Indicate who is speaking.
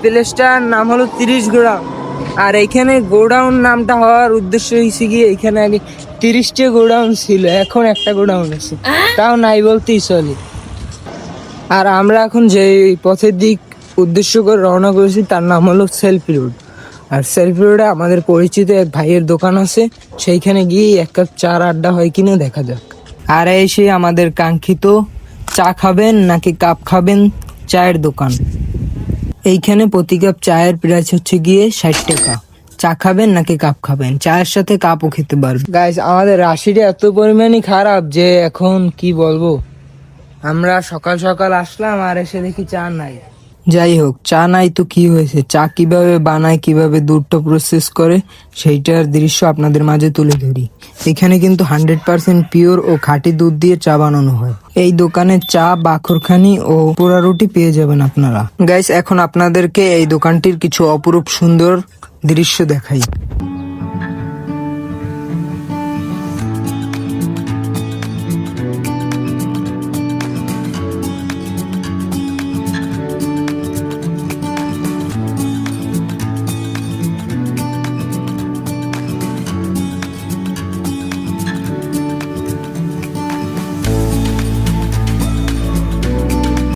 Speaker 1: প্লেসটার নাম হলো 30 গোডাউন। আর এখানে গোডাউন নামটা হওয়ার উদ্দেশ্য হয়েছে গিয়ে এখানে আগে 30টা গোডাউন ছিল, এখন একটা গোডাউন আছে, তাও নাই বলতেই চলে। আর আমরা এখন যে পথের দিক উদ্দেশ্য করে রওনা করেছি তার নাম হলো সেলফি রোড। আর সেলফি রোডে আমাদের পরিচিত এক ভাইয়ের দোকান আছে, সেইখানে গিয়ে এক কাপ চার আড্ডা হয় কিনা দেখা যাক। আর এসে আমাদের কাঙ্ক্ষিত চা খাবেন নাকি কাপ খাবেন চায়ের দোকান। এইখানে প্রতি কাপ চায়ের প্রাইস হচ্ছে গিয়ে 60 টাকা। চা খাবেন নাকি কাপ খাবেন, চায়ের সাথে কাপও খেতে পারবেন। গাইস, আমাদের রাশিটা এত পরিমাণই খারাপ যে এখন কি বলবো। আমরা সকাল সকাল আসলাম আর এসে দেখি চা নাই। যাই হোক, চা নাই তো কি হয়েছে, চা কিভাবে বানায়, কিভাবে দুধটা প্রসেস করে সেইটার দৃশ্য আপনাদের মাঝে তুলে ধরি। এখানে কিন্তু 100% পিওর ও খাঁটি দুধ দিয়ে চা বানানো হয়। এই দোকানে চা, বাখরখানি ও পোড়া রুটি পেয়ে যাবেন আপনারা। গাইস, এখন আপনাদেরকে এই দোকানটির কিছু অপরূপ সুন্দর দৃশ্য দেখাই।